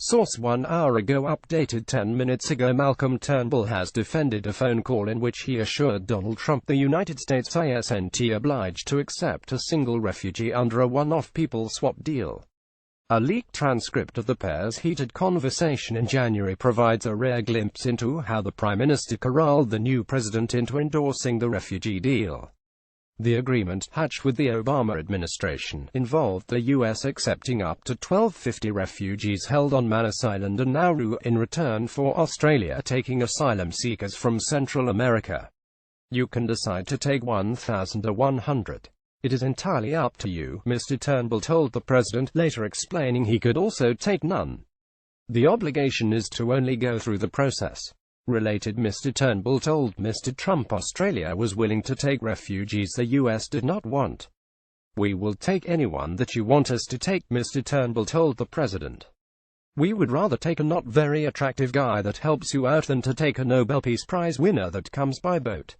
Source 1 hour ago updated 10 minutes ago. Malcolm Turnbull has defended a phone call in which he assured Donald Trump the United States isn't obliged to accept a single refugee under a one-off people swap deal. A leaked transcript of the pair's heated conversation in January provides a rare glimpse into how the Prime Minister corralled the new president into endorsing the refugee deal. The agreement, hatched with the Obama administration, involved the U.S. accepting up to 1,250 refugees held on Manus Island and Nauru, in return for Australia taking asylum seekers from Central America. "You can decide to take 1,000 or 100. It is entirely up to you," Mr. Turnbull told the president, later explaining he could also take none. "The obligation is to only go through the process." Related, Mr. Turnbull told Mr. Trump Australia was willing to take refugees the U.S. did not want. "We will take anyone that you want us to take," Mr. Turnbull told the president. "We would rather take a not very attractive guy that helps you out than to take a Nobel Peace Prize winner that comes by boat."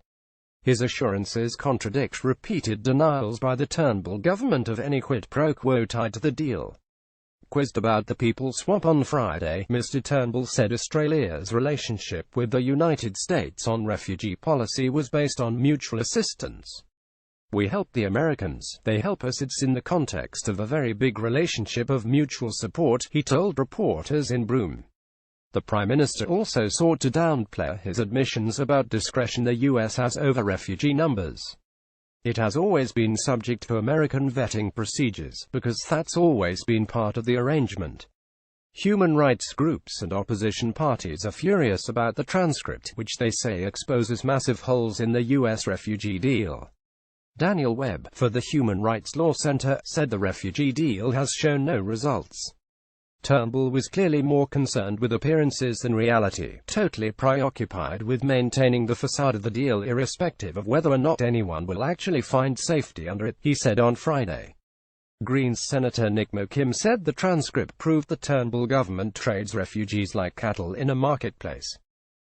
His assurances contradict repeated denials by the Turnbull government of any quid pro quo tied to the deal. Quizzed about the people swap on Friday, Mr. Turnbull said Australia's relationship with the United States on refugee policy was based on mutual assistance. "We help the Americans, they help us. It's in the context of a very big relationship of mutual support," he told reporters in Broome. The Prime Minister also sought to downplay his admissions about discretion the U.S. has over refugee numbers. "It has always been subject to American vetting procedures, because that's always been part of the arrangement." Human rights groups and opposition parties are furious about the transcript, which they say exposes massive holes in the U.S. refugee deal. Daniel Webb, for the Human Rights Law Center, said the refugee deal has shown no results. Turnbull was clearly more concerned with appearances than reality, totally preoccupied with maintaining the facade of the deal irrespective of whether or not anyone will actually find safety under it, he said on Friday. Greens Senator Nick Mokim said the transcript proved the Turnbull government trades refugees like cattle in a marketplace.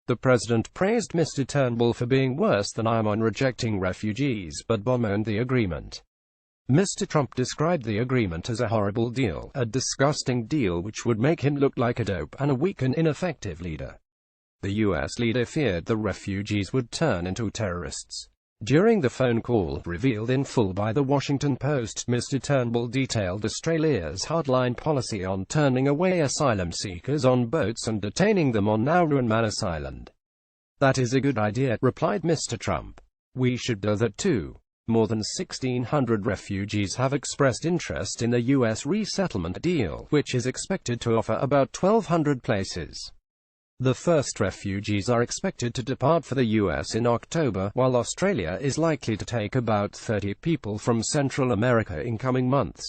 The president praised Mr. Turnbull for being worse than I'm on rejecting refugees, but bemoaned the agreement. Mr. Trump described the agreement as a horrible deal, a disgusting deal which would make him look like a dope and a weak and ineffective leader. The U.S. leader feared the refugees would turn into terrorists. During the phone call, revealed in full by The Washington Post, Mr. Turnbull detailed Australia's hardline policy on turning away asylum seekers on boats and detaining them on Nauru and Manus Island. "That is a good idea," replied Mr. Trump. "We should do that too. More than 1,600 refugees have expressed interest in the U.S. resettlement deal, which is expected to offer about 1,200 places. The first refugees are expected to depart for the U.S. in October, while Australia is likely to take about 30 people from Central America in coming months."